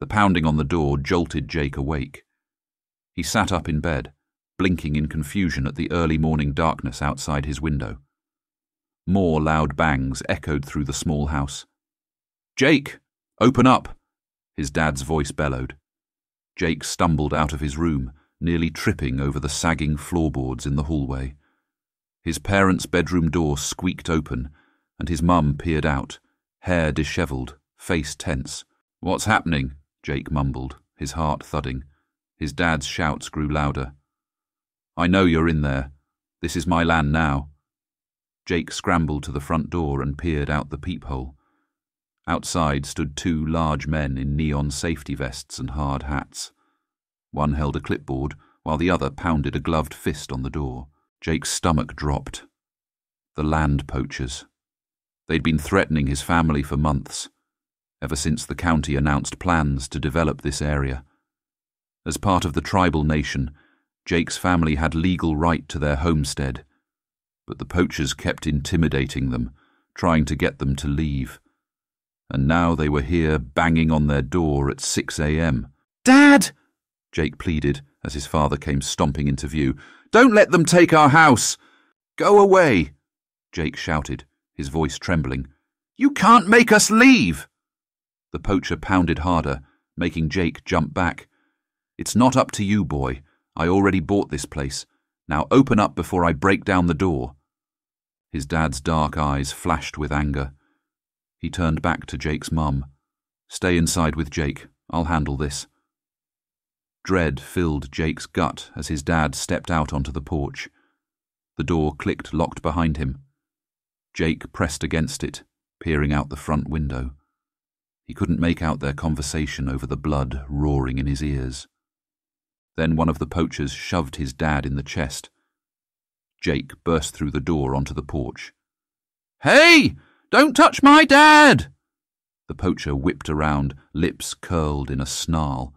pounding on the door jolted Jake awake. He sat up in bed, blinking in confusion at the early morning darkness outside his window. More loud bangs echoed through the small house. "Jake, open up!" his dad's voice bellowed. Jake stumbled out of his room, nearly tripping over the sagging floorboards in the hallway. His parents' bedroom door squeaked open, and his mum peered out, hair dishevelled, face tense. "What's happening?" Jake mumbled, his heart thudding. His dad's shouts grew louder. "I know you're in there. This is my land now." Jake scrambled to the front door and peered out the peephole. Outside stood two large men in neon safety vests and hard hats. One held a clipboard, while the other pounded a gloved fist on the door. Jake's stomach dropped. The land poachers. They'd been threatening his family for months, ever since the county announced plans to develop this area. As part of the tribal nation, Jake's family had legal right to their homestead, but the poachers kept intimidating them, trying to get them to leave. And now they were here banging on their door at 6 a.m. "Dad!" Jake pleaded as his father came stomping into view. "Don't let them take our house!" "Go away!" Jake shouted, his voice trembling. "You can't make us leave!" The poacher pounded harder, making Jake jump back. "It's not up to you, boy. I already bought this place. Now open up before I break down the door." His dad's dark eyes flashed with anger. He turned back to Jake's mum. "Stay inside with Jake. I'll handle this." Dread filled Jake's gut as his dad stepped out onto the porch. The door clicked locked behind him. Jake pressed against it, peering out the front window. He couldn't make out their conversation over the blood roaring in his ears. Then one of the poachers shoved his dad in the chest. Jake burst through the door onto the porch. "Hey! Don't touch my dad!" The poacher whipped around, lips curled in a snarl.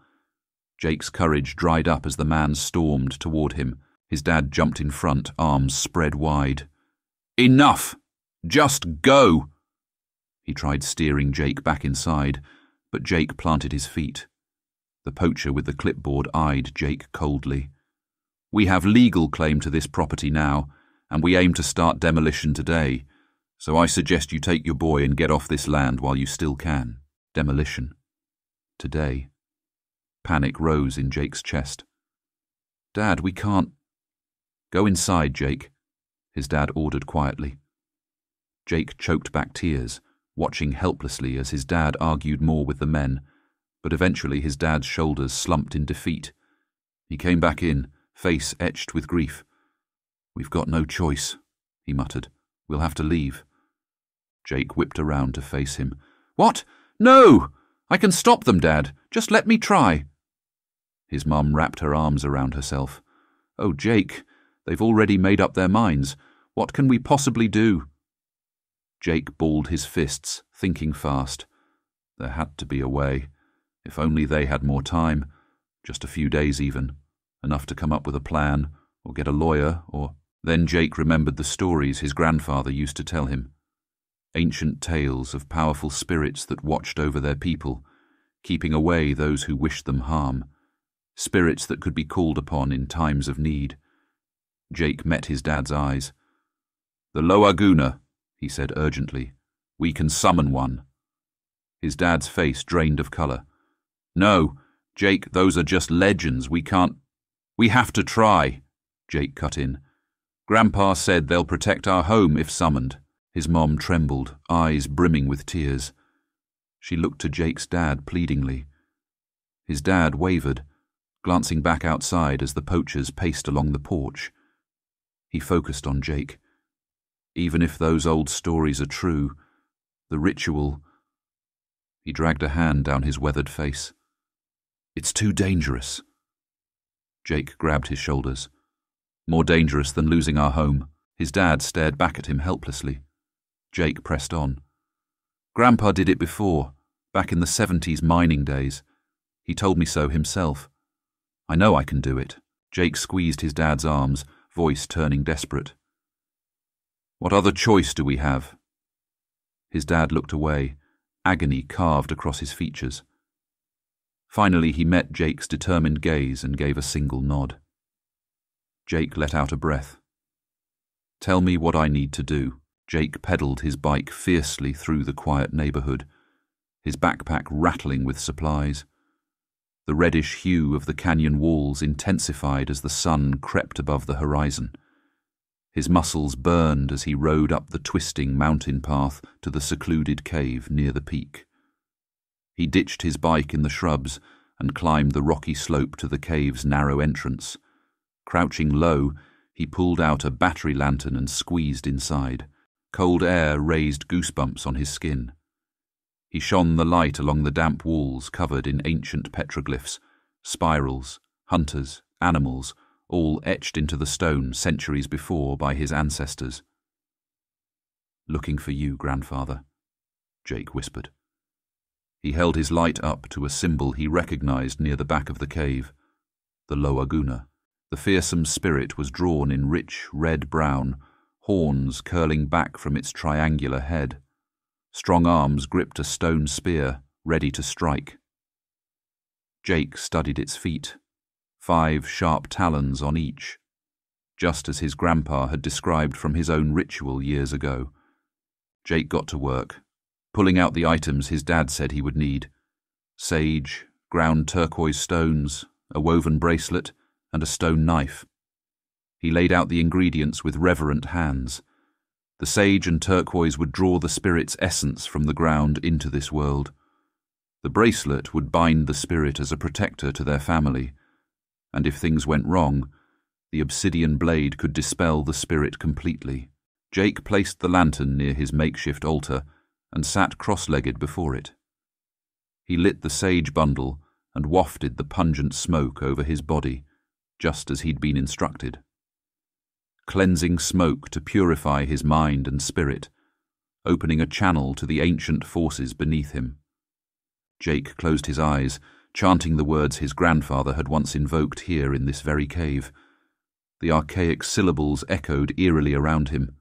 Jake's courage dried up as the man stormed toward him. His dad jumped in front, arms spread wide. "Enough! Just go!" He tried steering Jake back inside, but Jake planted his feet. The poacher with the clipboard eyed Jake coldly. "We have legal claim to this property now, and we aim to start demolition today, so I suggest you take your boy and get off this land while you still can." Demolition. Today. Panic rose in Jake's chest. "Dad, we can't—" "Go inside, Jake," his dad ordered quietly. Jake choked back tears, watching helplessly as his dad argued more with the men, but eventually his dad's shoulders slumped in defeat. He came back in, face etched with grief. "We've got no choice," he muttered. "We'll have to leave." Jake whipped around to face him. "What? No! I can stop them, Dad. Just let me try." His mum wrapped her arms around herself. "Oh, Jake, they've already made up their minds. What can we possibly do?" Jake balled his fists, thinking fast. There had to be a way. If only they had more time. Just a few days even. Enough to come up with a plan, or get a lawyer, or... Then Jake remembered the stories his grandfather used to tell him. Ancient tales of powerful spirits that watched over their people, keeping away those who wished them harm. Spirits that could be called upon in times of need. Jake met his dad's eyes. "The lowa'guna," he said urgently. "We can summon one." His dad's face drained of colour. "No, Jake, those are just legends. We can't—" "We have to try," Jake cut in. "Grandpa said they'll protect our home if summoned." His mom trembled, eyes brimming with tears. She looked to Jake's dad pleadingly. His dad wavered, glancing back outside as the poachers paced along the porch. He focused on Jake. Even if those old stories are true, the ritual... He dragged a hand down his weathered face. "It's too dangerous." Jake grabbed his shoulders. "More dangerous than losing our home." His dad stared back at him helplessly. Jake pressed on. "Grandpa did it before, back in the 70s mining days. He told me so himself. I know I can do it." Jake squeezed his dad's arms, voice turning desperate. "What other choice do we have?" His dad looked away, agony carved across his features. Finally, he met Jake's determined gaze and gave a single nod. Jake let out a breath. "Tell me what I need to do." Jake pedaled his bike fiercely through the quiet neighborhood, his backpack rattling with supplies. The reddish hue of the canyon walls intensified as the sun crept above the horizon. His muscles burned as he rode up the twisting mountain path to the secluded cave near the peak. He ditched his bike in the shrubs and climbed the rocky slope to the cave's narrow entrance. Crouching low, he pulled out a battery lantern and squeezed inside. Cold air raised goosebumps on his skin. He shone the light along the damp walls covered in ancient petroglyphs, spirals, hunters, animals, all etched into the stone centuries before by his ancestors. "Looking for you, grandfather," Jake whispered. He held his light up to a symbol he recognized near the back of the cave, the lowa'guna. The fearsome spirit was drawn in rich red-brown, horns curling back from its triangular head. Strong arms gripped a stone spear, ready to strike. Jake studied its feet, 5 sharp talons on each, just as his grandpa had described from his own ritual years ago. Jake got to work, pulling out the items his dad said he would need: sage, ground turquoise stones, a woven bracelet, and a stone knife. He laid out the ingredients with reverent hands. The sage and turquoise would draw the spirit's essence from the ground into this world. The bracelet would bind the spirit as a protector to their family, and if things went wrong, the obsidian blade could dispel the spirit completely. Jake placed the lantern near his makeshift altar and sat cross-legged before it. He lit the sage bundle and wafted the pungent smoke over his body, just as he'd been instructed. Cleansing smoke to purify his mind and spirit, opening a channel to the ancient forces beneath him. Jake closed his eyes, chanting the words his grandfather had once invoked here in this very cave. The archaic syllables echoed eerily around him.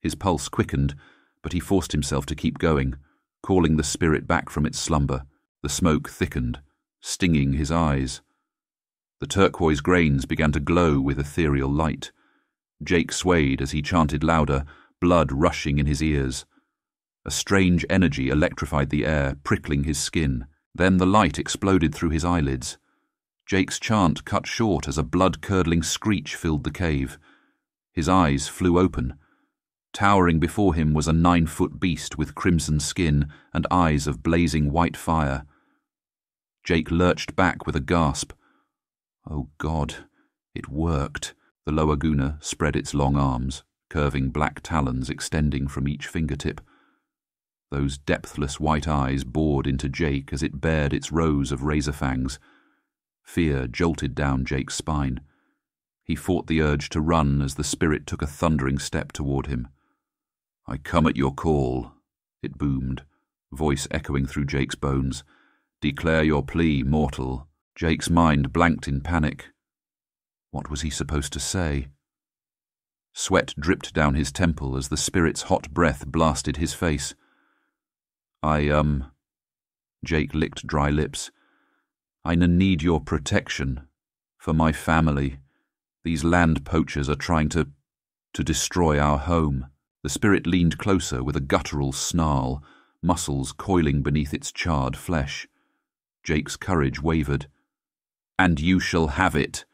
His pulse quickened, but he forced himself to keep going, calling the spirit back from its slumber. The smoke thickened, stinging his eyes. The turquoise grains began to glow with ethereal light. Jake swayed as he chanted louder, blood rushing in his ears. A strange energy electrified the air, prickling his skin. Then the light exploded through his eyelids. Jake's chant cut short as a blood-curdling screech filled the cave. His eyes flew open. Towering before him was a 9-foot beast with crimson skin and eyes of blazing white fire. Jake lurched back with a gasp. Oh God, it worked. The lowa'guna spread its long arms, curving black talons extending from each fingertip. Those depthless white eyes bored into Jake as it bared its rows of razor fangs. Fear jolted down Jake's spine. He fought the urge to run as the spirit took a thundering step toward him. "I come at your call," it boomed, voice echoing through Jake's bones. "Declare your plea, mortal." Jake's mind blanked in panic. What was he supposed to say? Sweat dripped down his temple as the spirit's hot breath blasted his face. Jake licked dry lips. "I need your protection. For my family. These land poachers are trying to destroy our home." The spirit leaned closer with a guttural snarl, muscles coiling beneath its charred flesh. Jake's courage wavered. "And you shall have it,"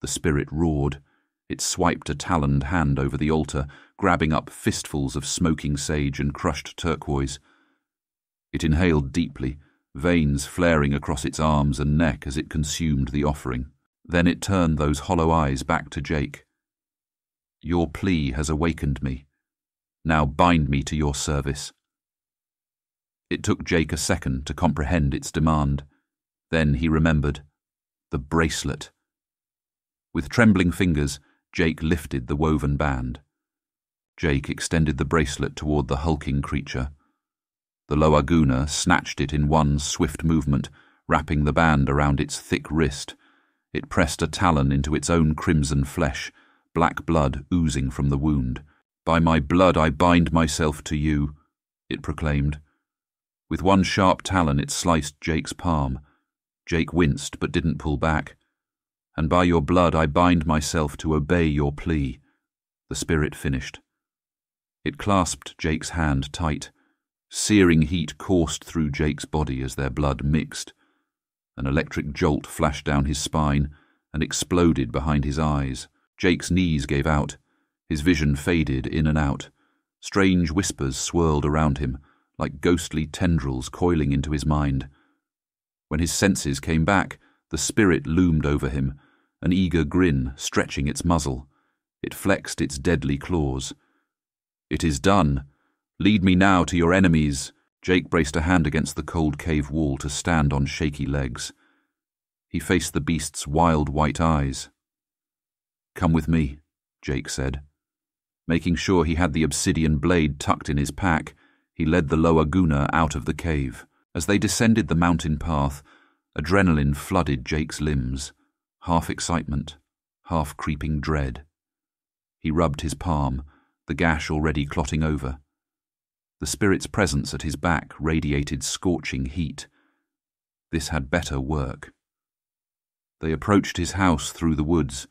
the spirit roared. It swiped a taloned hand over the altar, grabbing up fistfuls of smoking sage and crushed turquoise. It inhaled deeply, veins flaring across its arms and neck as it consumed the offering. Then it turned those hollow eyes back to Jake. "Your plea has awakened me. Now bind me to your service." It took Jake a second to comprehend its demand. Then he remembered. The bracelet. With trembling fingers, Jake lifted the woven band. Jake extended the bracelet toward the hulking creature. The lowa'guna snatched it in one swift movement, wrapping the band around its thick wrist. It pressed a talon into its own crimson flesh, black blood oozing from the wound. "By my blood I bind myself to you," it proclaimed. With one sharp talon it sliced Jake's palm. Jake winced but didn't pull back. "And by your blood I bind myself to obey your plea," the spirit finished. It clasped Jake's hand tight. Searing heat coursed through Jake's body as their blood mixed. An electric jolt flashed down his spine and exploded behind his eyes. Jake's knees gave out. His vision faded in and out. Strange whispers swirled around him, like ghostly tendrils coiling into his mind. When his senses came back, the spirit loomed over him, an eager grin stretching its muzzle. It flexed its deadly claws. "It is done. Lead me now to your enemies." Jake braced a hand against the cold cave wall to stand on shaky legs. He faced the beast's wild white eyes. "Come with me," Jake said. Making sure he had the obsidian blade tucked in his pack, he led the lowa'guna out of the cave. As they descended the mountain path, adrenaline flooded Jake's limbs, half excitement, half creeping dread. He rubbed his palm, the gash already clotting over. The spirit's presence at his back radiated scorching heat. This had better work. They approached his house through the woods.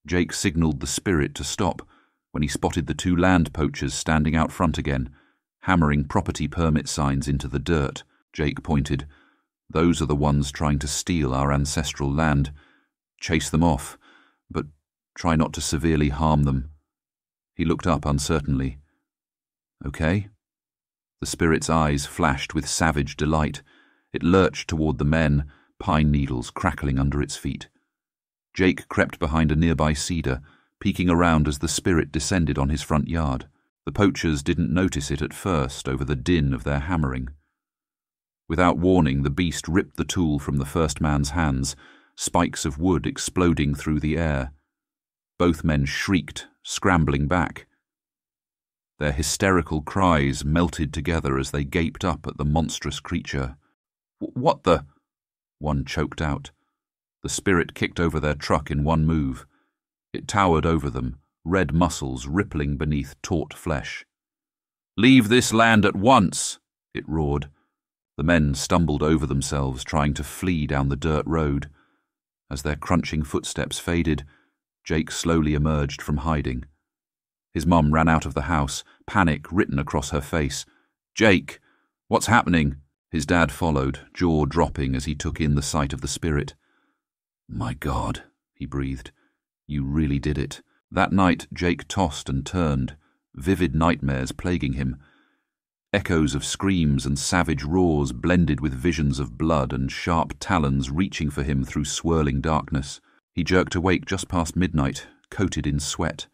Jake signaled the spirit to stop when he spotted the two land poachers standing out front again, hammering property permit signs into the dirt. Jake pointed. "Those are the ones trying to steal our ancestral land. Chase them off, but try not to severely harm them." He looked up uncertainly. "Okay?" The spirit's eyes flashed with savage delight. It lurched toward the men, pine needles crackling under its feet. Jake crept behind a nearby cedar, peeking around as the spirit descended on his front yard. The poachers didn't notice it at first over the din of their hammering. Without warning, the beast ripped the tool from the first man's hands, spikes of wood exploding through the air. Both men shrieked, scrambling back. Their hysterical cries melted together as they gaped up at the monstrous creature. "What the—" one choked out. The spirit kicked over their truck in one move. It towered over them, red muscles rippling beneath taut flesh. "Leave this land at once!" it roared. The men stumbled over themselves, trying to flee down the dirt road. As their crunching footsteps faded, Jake slowly emerged from hiding. His mum ran out of the house, panic written across her face. "Jake, what's happening?" His dad followed, jaw dropping as he took in the sight of the spirit. "My God," he breathed. "You really did it." That night, Jake tossed and turned, vivid nightmares plaguing him. Echoes of screams and savage roars blended with visions of blood and sharp talons reaching for him through swirling darkness. He jerked awake just past midnight, coated in sweat.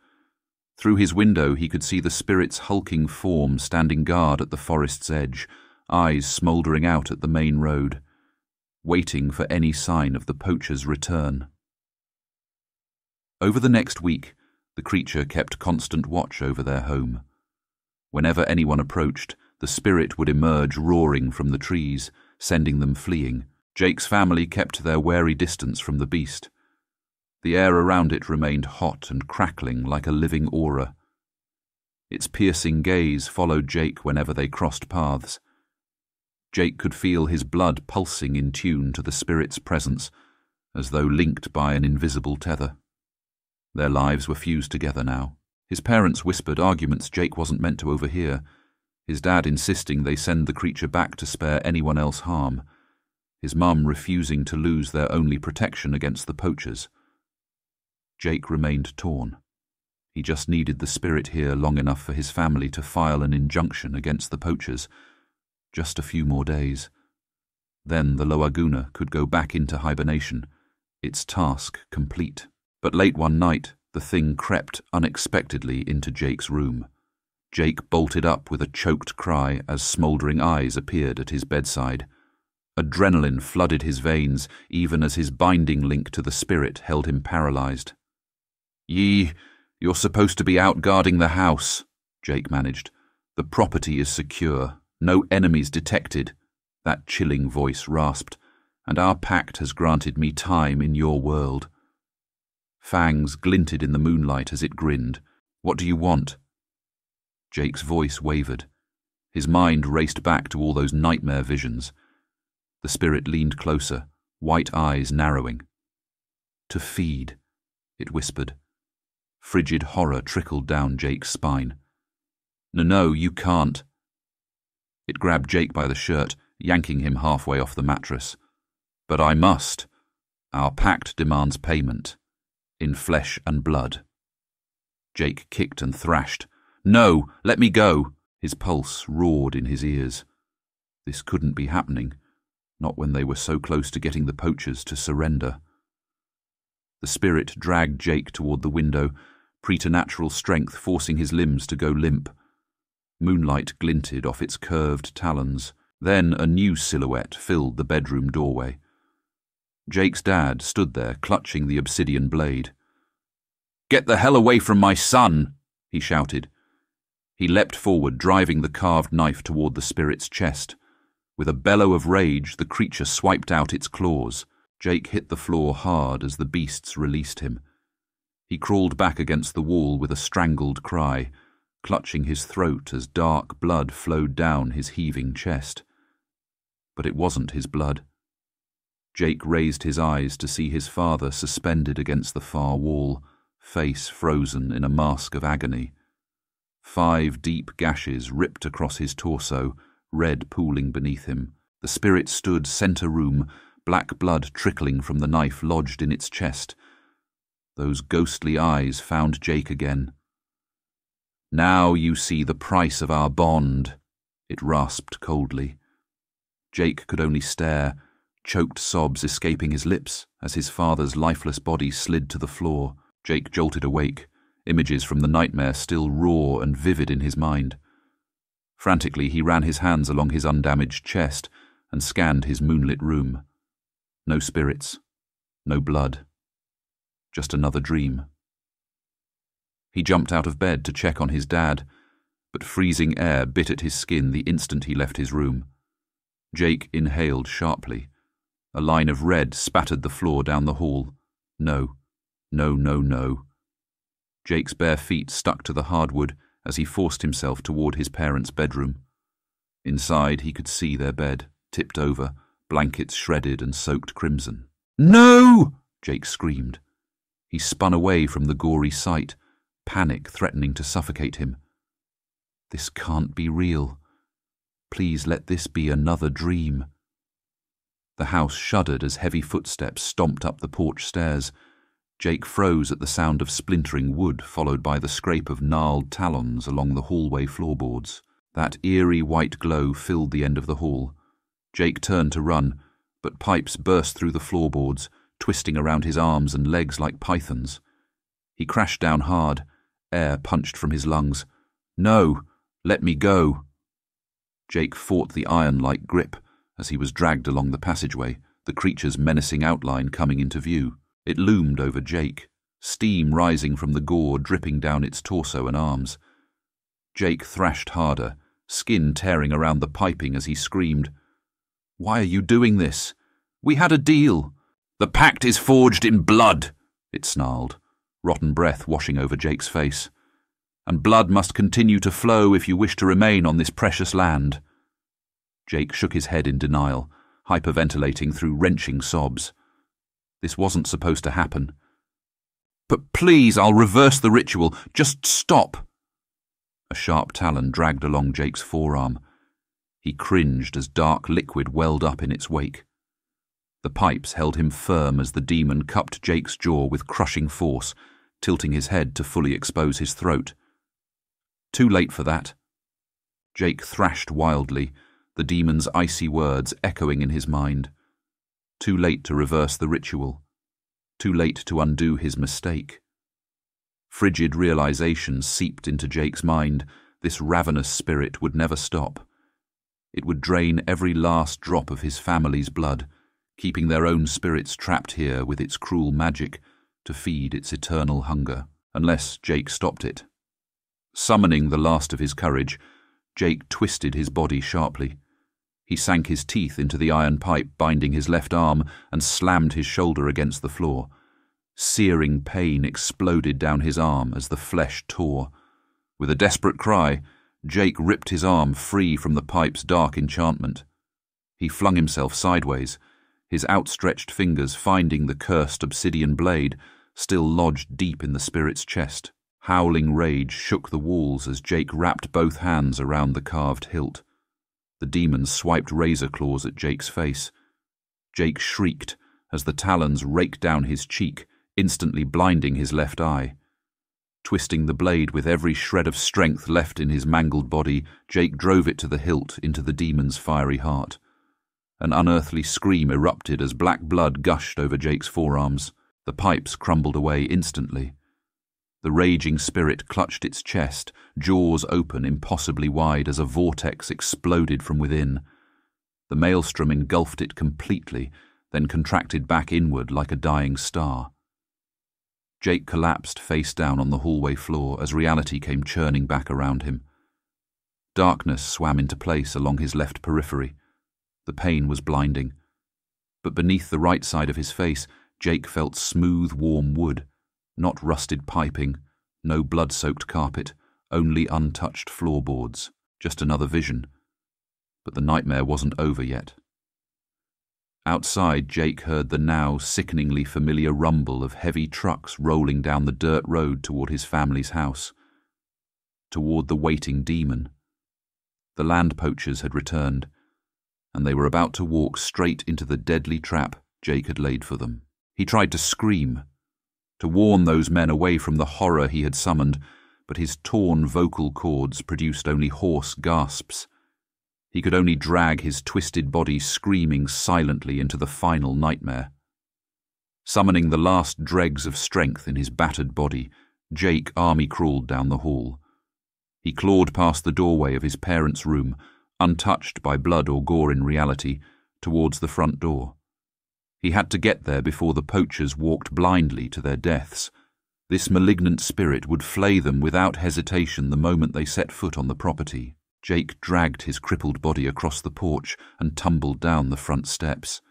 Through his window he could see the spirit's hulking form standing guard at the forest's edge, eyes smouldering out at the main road, waiting for any sign of the poacher's return. Over the next week, the creature kept constant watch over their home. Whenever anyone approached, the spirit would emerge roaring from the trees, sending them fleeing. Jake's family kept their wary distance from the beast. The air around it remained hot and crackling like a living aura. Its piercing gaze followed Jake whenever they crossed paths. Jake could feel his blood pulsing in tune to the spirit's presence, as though linked by an invisible tether. Their lives were fused together now. His parents whispered arguments Jake wasn't meant to overhear, his dad insisting they send the creature back to spare anyone else harm, his mum refusing to lose their only protection against the poachers. Jake remained torn. He just needed the spirit here long enough for his family to file an injunction against the poachers. Just a few more days. Then the lowa'guna could go back into hibernation, its task complete. But late one night, the thing crept unexpectedly into Jake's room. Jake bolted up with a choked cry as smouldering eyes appeared at his bedside. Adrenaline flooded his veins, even as his binding link to the spirit held him paralyzed. You're supposed to be out guarding the house," Jake managed. "The property is secure. No enemies detected," that chilling voice rasped, "and our pact has granted me time in your world." Fangs glinted in the moonlight as it grinned. "What do you want?" Jake's voice wavered. His mind raced back to all those nightmare visions. The spirit leaned closer, white eyes narrowing. "To feed," it whispered. Frigid horror trickled down Jake's spine. No, you can't." It grabbed Jake by the shirt, yanking him halfway off the mattress. "But I must. Our pact demands payment. In flesh and blood." Jake kicked and thrashed. "No, let me go!" His pulse roared in his ears. This couldn't be happening, not when they were so close to getting the poachers to surrender. The spirit dragged Jake toward the window, preternatural strength forcing his limbs to go limp. Moonlight glinted off its curved talons. Then a new silhouette filled the bedroom doorway. Jake's dad stood there, clutching the obsidian blade. "Get the hell away from my son!" he shouted. He leapt forward, driving the carved knife toward the spirit's chest. With a bellow of rage, the creature swiped out its claws. Jake hit the floor hard as the beasts released him. He crawled back against the wall with a strangled cry, clutching his throat as dark blood flowed down his heaving chest. But it wasn't his blood. Jake raised his eyes to see his father suspended against the far wall, face frozen in a mask of agony. 5 deep gashes ripped across his torso, red pooling beneath him. The spirit stood center room, black blood trickling from the knife lodged in its chest. Those ghostly eyes found Jake again. "Now you see the price of our bond," it rasped coldly. Jake could only stare, choked sobs escaping his lips as his father's lifeless body slid to the floor. Jake jolted awake, images from the nightmare still raw and vivid in his mind. Frantically, he ran his hands along his undamaged chest and scanned his moonlit room. No spirits, no blood. Just another dream. He jumped out of bed to check on his dad, but freezing air bit at his skin the instant he left his room. Jake inhaled sharply. A line of red spattered the floor down the hall. No. Jake's bare feet stuck to the hardwood as he forced himself toward his parents' bedroom. Inside, he could see their bed, tipped over, blankets shredded and soaked crimson. "No!" Jake screamed. He spun away from the gory sight, panic threatening to suffocate him. This can't be real. Please let this be another dream. The house shuddered as heavy footsteps stomped up the porch stairs. Jake froze at the sound of splintering wood, followed by the scrape of gnarled talons along the hallway floorboards. That eerie white glow filled the end of the hall. Jake turned to run, but pipes burst through the floorboards, twisting around his arms and legs like pythons. He crashed down hard, air punched from his lungs. "No, let me go." Jake fought the iron-like grip as he was dragged along the passageway, the creature's menacing outline coming into view. It loomed over Jake, steam rising from the gore dripping down its torso and arms. Jake thrashed harder, skin tearing around the piping as he screamed, "Why are you doing this? We had a deal." "The pact is forged in blood," it snarled, rotten breath washing over Jake's face. "And blood must continue to flow if you wish to remain on this precious land." Jake shook his head in denial, hyperventilating through wrenching sobs. This wasn't supposed to happen. "But please, I'll reverse the ritual. Just stop." A sharp talon dragged along Jake's forearm. He cringed as dark liquid welled up in its wake. The pipes held him firm as the demon cupped Jake's jaw with crushing force, tilting his head to fully expose his throat. Too late for that. Jake thrashed wildly, the demon's icy words echoing in his mind. Too late to reverse the ritual. Too late to undo his mistake. Frigid realization seeped into Jake's mind. This ravenous spirit would never stop. It would drain every last drop of his family's blood, keeping their own spirits trapped here with its cruel magic to feed its eternal hunger, unless Jake stopped it. Summoning the last of his courage, Jake twisted his body sharply. He sank his teeth into the iron pipe binding his left arm and slammed his shoulder against the floor. Searing pain exploded down his arm as the flesh tore. With a desperate cry, Jake ripped his arm free from the pipe's dark enchantment. He flung himself sideways, his outstretched fingers finding the cursed obsidian blade, still lodged deep in the spirit's chest. Howling rage shook the walls as Jake wrapped both hands around the carved hilt. The demon swiped razor claws at Jake's face. Jake shrieked as the talons raked down his cheek, instantly blinding his left eye. Twisting the blade with every shred of strength left in his mangled body, Jake drove it to the hilt into the demon's fiery heart. An unearthly scream erupted as black blood gushed over Jake's forearms. The pipes crumbled away instantly. The raging spirit clutched its chest, jaws open impossibly wide as a vortex exploded from within. The maelstrom engulfed it completely, then contracted back inward like a dying star. Jake collapsed face down on the hallway floor as reality came churning back around him. Darkness swam into place along his left periphery. The pain was blinding. But beneath the right side of his face, Jake felt smooth, warm wood, not rusted piping, no blood-soaked carpet, only untouched floorboards, just another vision. But the nightmare wasn't over yet. Outside, Jake heard the now sickeningly familiar rumble of heavy trucks rolling down the dirt road toward his family's house, toward the waiting demon. The land poachers had returned, and they were about to walk straight into the deadly trap Jake had laid for them. He tried to scream, to warn those men away from the horror he had summoned, but his torn vocal cords produced only hoarse gasps. He could only drag his twisted body screaming silently into the final nightmare. Summoning the last dregs of strength in his battered body, Jake army-crawled down the hall. He clawed past the doorway of his parents' room, untouched by blood or gore in reality, towards the front door. He had to get there before the poachers walked blindly to their deaths. This malignant spirit would flay them without hesitation the moment they set foot on the property. Jake dragged his crippled body across the porch and tumbled down the front steps.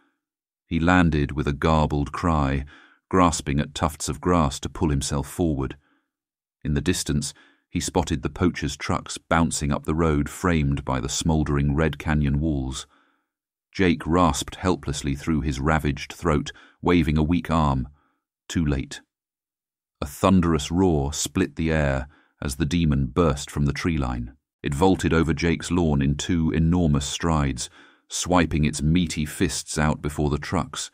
He landed with a garbled cry, grasping at tufts of grass to pull himself forward. In the distance, he spotted the poachers' trucks bouncing up the road framed by the smouldering Red Canyon walls. Jake rasped helplessly through his ravaged throat, waving a weak arm. Too late. A thunderous roar split the air as the demon burst from the tree line. It vaulted over Jake's lawn in 2 enormous strides, swiping its meaty fists out before the trucks.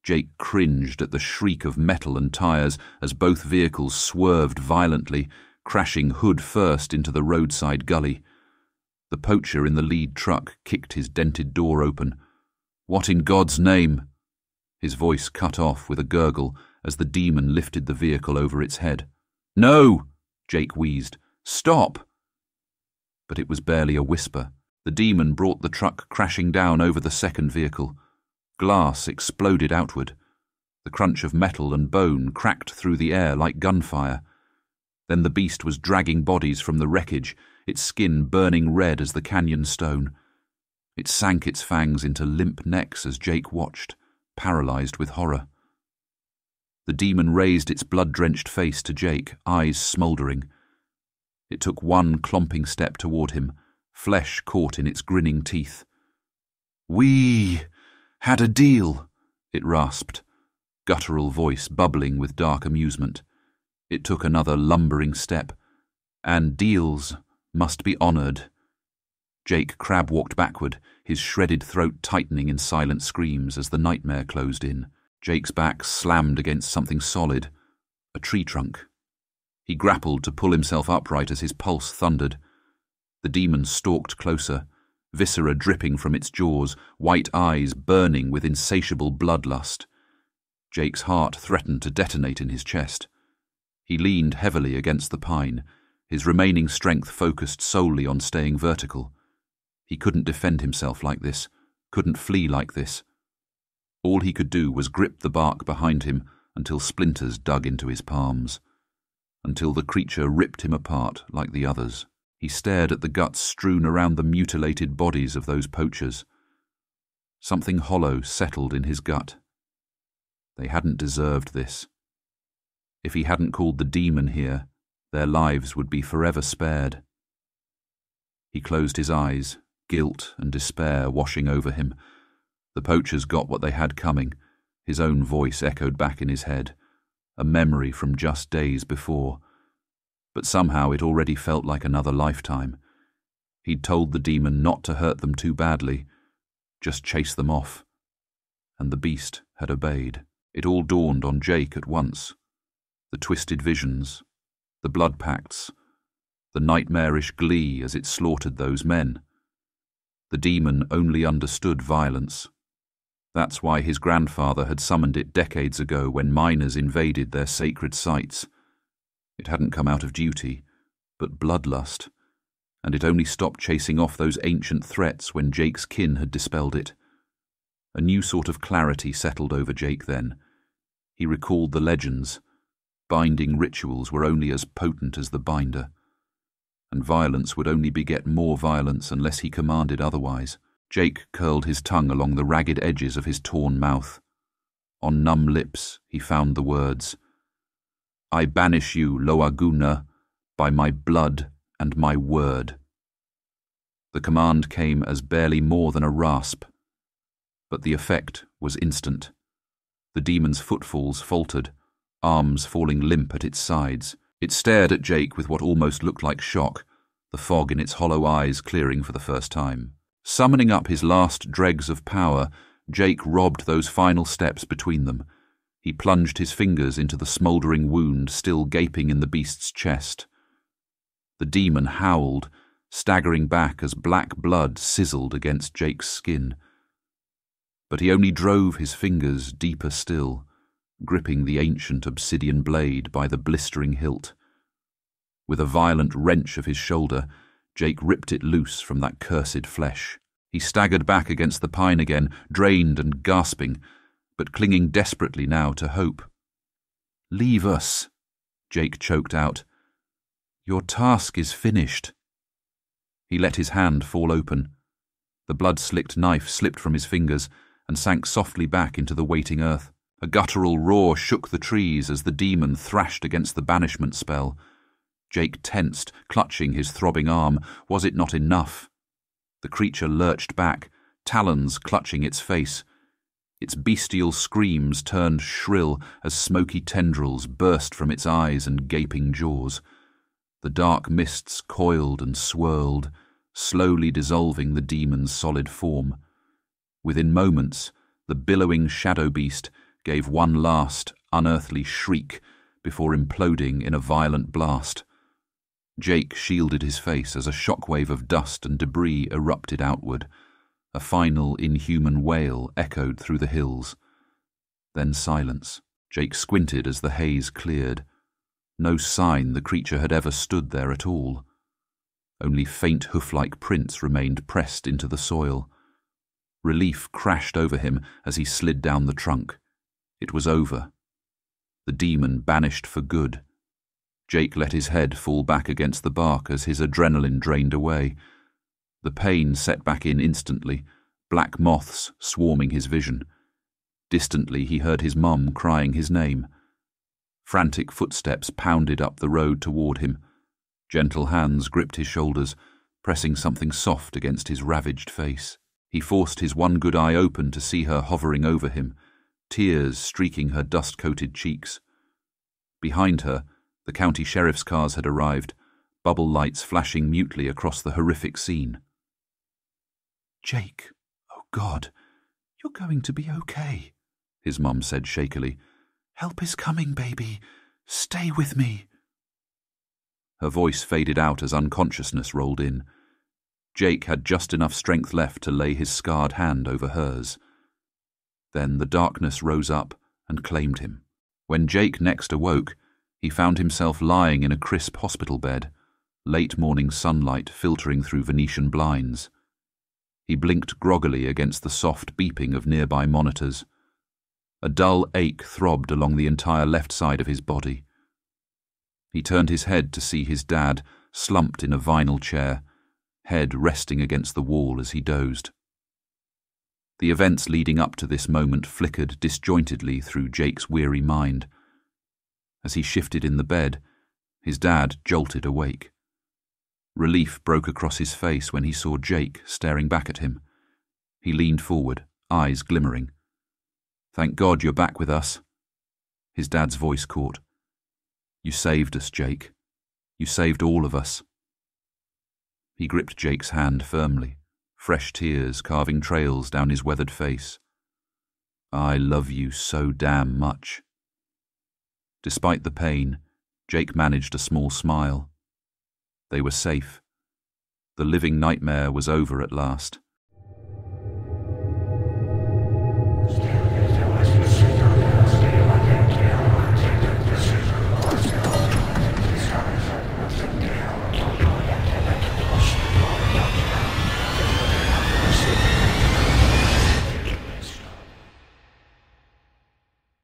Jake cringed at the shriek of metal and tires as both vehicles swerved violently, crashing hood first into the roadside gully. The poacher in the lead truck kicked his dented door open. "What in God's name?" His voice cut off with a gurgle as the demon lifted the vehicle over its head. "No!" Jake wheezed. "Stop!" But it was barely a whisper. The demon brought the truck crashing down over the second vehicle. Glass exploded outward. The crunch of metal and bone cracked through the air like gunfire. Then the beast was dragging bodies from the wreckage, its skin burning red as the canyon stone. It sank its fangs into limp necks as Jake watched, paralyzed with horror. The demon raised its blood-drenched face to Jake, eyes smouldering. It took one clomping step toward him, flesh caught in its grinning teeth. "We had a deal," it rasped, guttural voice bubbling with dark amusement. It took another lumbering step. "And deals must be honored." Jake crab-walked backward, his shredded throat tightening in silent screams as the nightmare closed in. Jake's back slammed against something solid, a tree trunk. He grappled to pull himself upright as his pulse thundered. The demon stalked closer, viscera dripping from its jaws, white eyes burning with insatiable bloodlust. Jake's heart threatened to detonate in his chest. He leaned heavily against the pine, his remaining strength focused solely on staying vertical. He couldn't defend himself like this, couldn't flee like this. All he could do was grip the bark behind him until splinters dug into his palms, until the creature ripped him apart like the others. He stared at the guts strewn around the mutilated bodies of those poachers. Something hollow settled in his gut. They hadn't deserved this. If he hadn't called the demon here, their lives would be forever spared. He closed his eyes, guilt and despair washing over him. The poachers got what they had coming. His own voice echoed back in his head, a memory from just days before. But somehow it already felt like another lifetime. He'd told the demon not to hurt them too badly, just chase them off. And the beast had obeyed. It all dawned on Jake at once. The twisted visions, the blood pacts, the nightmarish glee as it slaughtered those men. The demon only understood violence. That's why his grandfather had summoned it decades ago when miners invaded their sacred sites. It hadn't come out of duty, but bloodlust, and it only stopped chasing off those ancient threats when Jake's kin had dispelled it. A new sort of clarity settled over Jake then. He recalled the legends. Binding rituals were only as potent as the binder, and violence would only beget more violence unless he commanded otherwise. Jake curled his tongue along the ragged edges of his torn mouth. On numb lips he found the words, "I banish you, lowa'guna, by my blood and my word." The command came as barely more than a rasp, but the effect was instant. The demon's footfalls faltered, arms falling limp at its sides. It stared at Jake with what almost looked like shock, the fog in its hollow eyes clearing for the first time. Summoning up his last dregs of power, Jake robbed those final steps between them. He plunged his fingers into the smouldering wound still gaping in the beast's chest. The demon howled, staggering back as black blood sizzled against Jake's skin. But he only drove his fingers deeper still, gripping the ancient obsidian blade by the blistering hilt. With a violent wrench of his shoulder, Jake ripped it loose from that cursed flesh. He staggered back against the pine again, drained and gasping, but clinging desperately now to hope. "Leave us," Jake choked out. "Your task is finished." He let his hand fall open. The blood-slicked knife slipped from his fingers and sank softly back into the waiting earth. A guttural roar shook the trees as the demon thrashed against the banishment spell. Jake tensed, clutching his throbbing arm. Was it not enough? The creature lurched back, talons clutching its face. Its bestial screams turned shrill as smoky tendrils burst from its eyes and gaping jaws. The dark mists coiled and swirled, slowly dissolving the demon's solid form. Within moments, the billowing shadow beast gave one last, unearthly shriek before imploding in a violent blast. Jake shielded his face as a shockwave of dust and debris erupted outward. A final inhuman wail echoed through the hills. Then silence. Jake squinted as the haze cleared. No sign the creature had ever stood there at all. Only faint hoof-like prints remained pressed into the soil. Relief crashed over him as he slid down the trunk. It was over. The demon banished for good. Jake let his head fall back against the bark as his adrenaline drained away. The pain set back in instantly, black moths swarming his vision. Distantly he heard his mum crying his name. Frantic footsteps pounded up the road toward him. Gentle hands gripped his shoulders, pressing something soft against his ravaged face. He forced his one good eye open to see her hovering over him, tears streaking her dust-coated cheeks. Behind her, the county sheriff's cars had arrived, bubble lights flashing mutely across the horrific scene. "Jake, oh God, you're going to be okay," his mum said shakily. "Help is coming, baby. Stay with me." Her voice faded out as unconsciousness rolled in. Jake had just enough strength left to lay his scarred hand over hers. Then the darkness rose up and claimed him. When Jake next awoke, he found himself lying in a crisp hospital bed, late morning sunlight filtering through Venetian blinds. He blinked groggily against the soft beeping of nearby monitors. A dull ache throbbed along the entire left side of his body. He turned his head to see his dad slumped in a vinyl chair, head resting against the wall as he dozed. The events leading up to this moment flickered disjointedly through Jake's weary mind. As he shifted in the bed, his dad jolted awake. Relief broke across his face when he saw Jake staring back at him. He leaned forward, eyes glimmering. "Thank God you're back with us." His dad's voice caught. "You saved us, Jake. You saved all of us." He gripped Jake's hand firmly, fresh tears carving trails down his weathered face. "I love you so damn much." Despite the pain, Jake managed a small smile. They were safe. The living nightmare was over at last.